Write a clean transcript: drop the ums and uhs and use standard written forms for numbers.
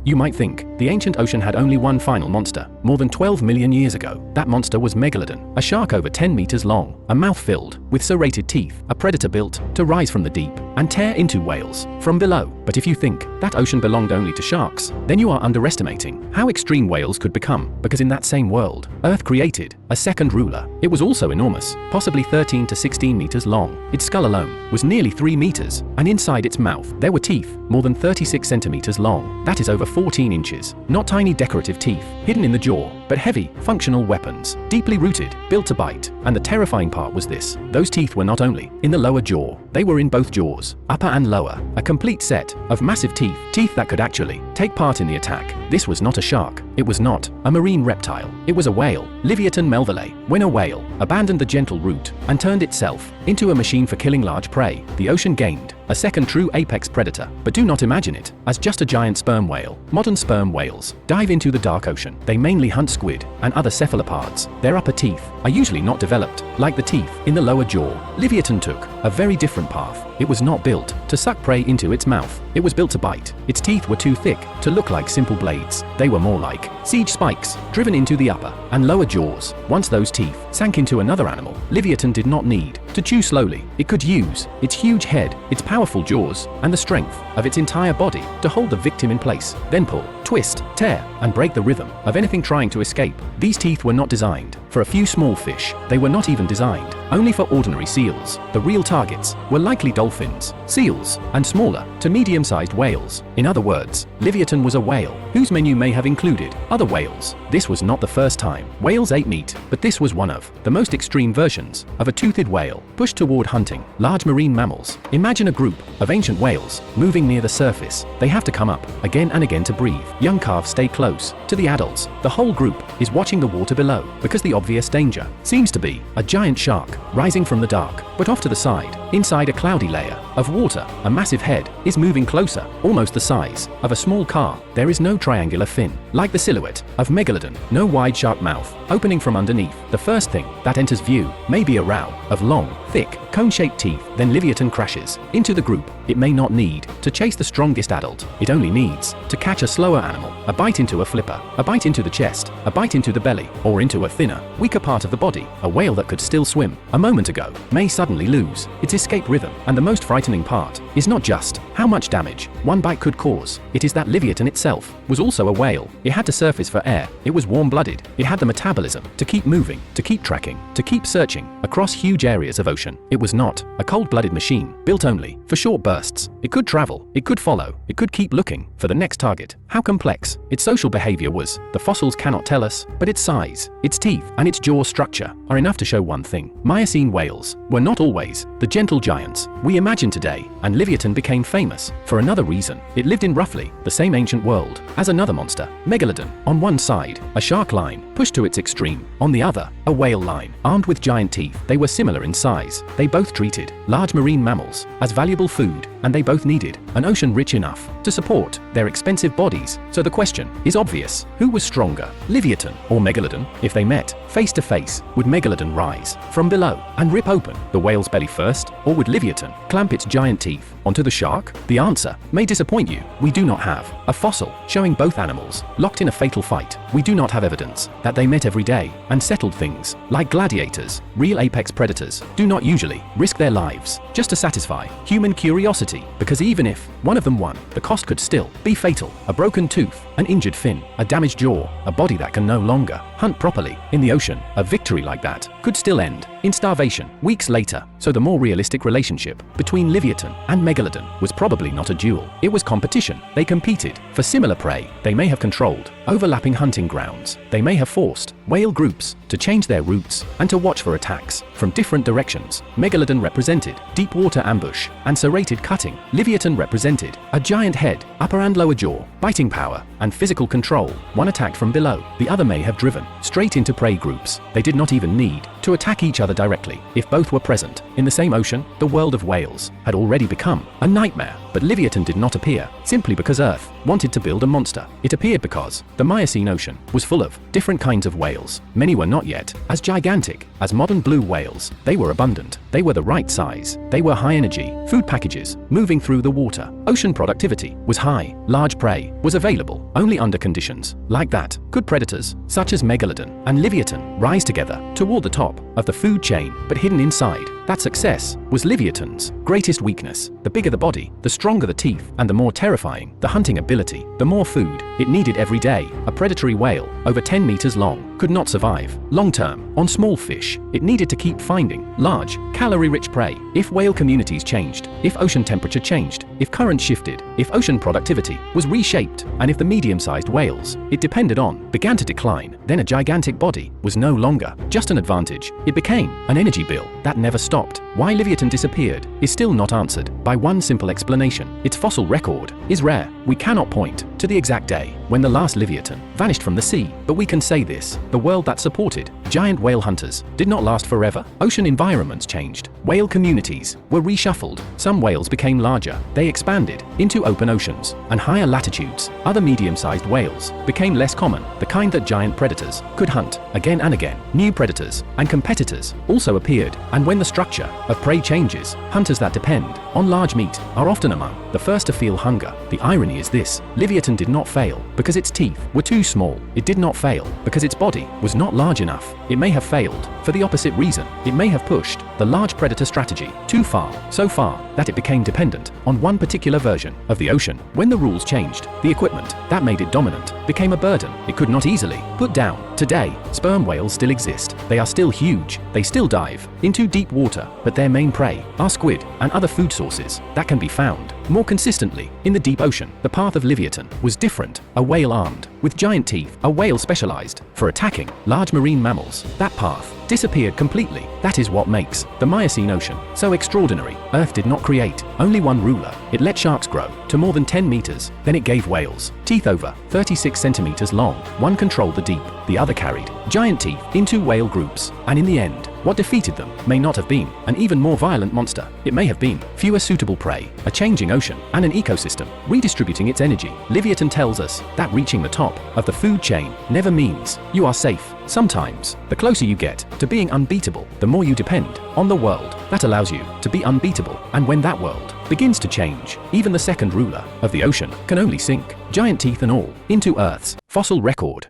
You might think, the ancient ocean had only one final monster, more than 12 million years ago. That monster was Megalodon, a shark over 10 meters long, a mouth filled with serrated teeth, a predator built to rise from the deep and tear into whales from below. But if you think that ocean belonged only to sharks, then you are underestimating how extreme whales could become, because in that same world, Earth created a second ruler. It was also enormous, possibly 13 to 16 meters long. Its skull alone was nearly 3 meters, and inside its mouth there were teeth more than 36 centimeters long. That is over 14 inches. Not tiny decorative teeth hidden in the jaw, but heavy, functional weapons, deeply rooted, built to bite. And the terrifying part was this: those teeth were not only in the lower jaw, they were in both jaws, upper and lower, a complete set of massive teeth that could actually take part in the attack. This was not a shark. It was not a marine reptile. It was a whale. Livyatan Megalodon. When a whale abandoned the gentle route and turned itself into a machine for killing large prey, the ocean gained a second true apex predator. But do not imagine it as just a giant sperm whale. Modern sperm whales dive into the dark ocean. They mainly hunt squid and other cephalopods. Their upper teeth are usually not developed like the teeth in the lower jaw. Livyatan took a very different path. It was not built to suck prey into its mouth. It was built to bite. Its teeth were too thick to look like simple blades. They were more like siege spikes driven into the upper and lower jaws. Once those teeth sank into another animal, Livyatan did not need to chew slowly. It could use its huge head, its powerful jaws, and the strength of its entire body to hold the victim in place, then pull, twist, tear, and break the rhythm of anything trying to escape. These teeth were not designed for a few small fish. They were not even designed only for ordinary seals. The real targets were likely dolphins, seals, and smaller to medium-sized whales. In other words, Livyatan was a whale whose menu may have included other whales. This was not the first time whales ate meat, but this was one of the most extreme versions of a toothed whale pushed toward hunting large marine mammals. Imagine a group of ancient whales moving near the surface. They have to come up again and again to breathe. Young calves stay close to the adults. The whole group is watching the water below because the obvious danger seems to be a giant shark rising from the dark. But off to the side, inside a cloudy layer of water, a massive head is moving closer, almost the size of a small car. There is no triangular fin like the silhouette of Megalodon, no wide sharp mouth opening from underneath. The first thing that enters view may be a row of long, thick, cone-shaped teeth. Then Livyatan crashes into the group. It may not need to chase the strongest adult. It only needs to catch a slower animal, a bite into a flipper, a bite into the chest, a bite into the belly, or into a thinner, weaker part of the body. A whale that could still swim a moment ago may suddenly lose its escape rhythm. And the most frightening part is not just how much damage one bite could cause. It is that Livyatan itself was also a whale. It had to surface for air. It was warm-blooded. It had the metabolism to keep moving, to keep tracking, to keep searching across huge areas of ocean. It was not a cold-blooded machine built only for short bursts. It could travel, it could follow, it could keep looking for the next target. How complex its social behavior was, the fossils cannot tell us, but its size, its teeth, and its jaw structure are enough to show one thing. Miocene whales were not always the gentle giants we imagine today, and Livyatan became famous for another reason. It lived in roughly the same ancient world as another monster, Megalodon. On one side, a shark line pushed to its extreme. On the other, a whale line armed with giant teeth. They were similar in size. They both treated large marine mammals as valuable food, and they both needed an ocean rich enough to support their expensive bodies. So the question is obvious: who was stronger, Livyatan or Megalodon? If they met face to face, would Megalodon rise from below and rip open the whale's belly first, or would Livyatan clamp its giant teeth onto the shark? The answer may disappoint you. We do not have a fossil showing both animals locked in a fatal fight. We do not have evidence that they met every day and settled things like gladiators. Real apex predators do not usually risk their lives just to satisfy human curiosity, because even if one of them won, the cost could still be fatal. A broken tooth, an injured fin, a damaged jaw, a body that can no longer hunt properly. In the ocean, a victory like that could still end in starvation weeks later. So the more realistic relationship between Livyatan and Megalodon was probably not a duel. It was competition. They competed for similar prey. They may have controlled overlapping hunting grounds. They may have forced whale groups to change their routes and to watch for attacks from different directions. Megalodon represented deep water ambush and serrated cutting. Livyatan represented a giant head, upper and lower jaw, biting power, and physical control. One attacked from below. The other may have driven straight into prey groups. They did not even need to attack each other directly. If both were present in the same ocean, the world of whales had already become a nightmare. But Livyatan did not appear simply because Earth wanted to build a monster. It appeared because the Miocene ocean was full of different kinds of whales. Many were not yet as gigantic as modern blue whales. They were abundant. They were the right size. They were high energy food packages moving through the water. Ocean productivity was high. Large prey was available only under conditions like that. Could predators such as Megalodon and Livyatan rise together toward the top of the food chain, but hidden inside? That success was Livyatan's greatest weakness. The bigger the body, the stronger the teeth, and the more terrifying the hunting ability, the more food it needed every day. A predatory whale, over 10 meters long, could not survive long-term on small fish. It needed to keep finding large, calorie-rich prey. If whale communities changed, if ocean temperature changed, if currents shifted, if ocean productivity was reshaped, and if the medium-sized whales it depended on began to decline, then a gigantic body was no longer just an advantage. It became an energy bill that never stopped. Why Livyatan disappeared is still not answered by one simple explanation. Its fossil record is rare. We cannot point to the exact day when the last Livyatan vanished from the sea, but we can say this: the world that supported giant whale hunters did not last forever. Ocean environments changed. Whale communities were reshuffled. Some whales became larger. They expanded into open oceans and higher latitudes. Other medium-sized whales became less common, the kind that giant predators could hunt again and again. New predators and competitors also appeared, and when the structure of prey changes, hunters that depend on large meat are often among the first to feel hunger. The irony is this: Livyatan did not fail because its teeth were too small. It did not fail because its body was not large enough. It may have failed for the opposite reason. It may have pushed the large predator strategy too far, so far that it became dependent on one particular version of the ocean. When the rules changed, the equipment that made it dominant became a burden it could not easily put down. Today, sperm whales still exist. They are still huge. They still dive into deep water, but their main prey are squid and other food sources that can be found more consistently in the deep ocean. The path of Livyatan was different. A whale armed with giant teeth, a whale specialized for attacking large marine mammals. That path disappeared completely. That is what makes the Miocene ocean so extraordinary. Earth did not create only one ruler. It let sharks grow to more than 10 meters. Then it gave whales teeth over 36 centimeters long. One controlled the deep, the other carried giant teeth into whale groups. And in the end, what defeated them may not have been an even more violent monster. It may have been fewer suitable prey, a changing ocean, and an ecosystem redistributing its energy. Livyatan tells us that reaching the top of the food chain never means you are safe. Sometimes, the closer you get to being unbeatable, the more you depend on the world that allows you to be unbeatable. And when that world begins to change, even the second ruler of the ocean can only sink, giant teeth and all, into Earth's fossil record.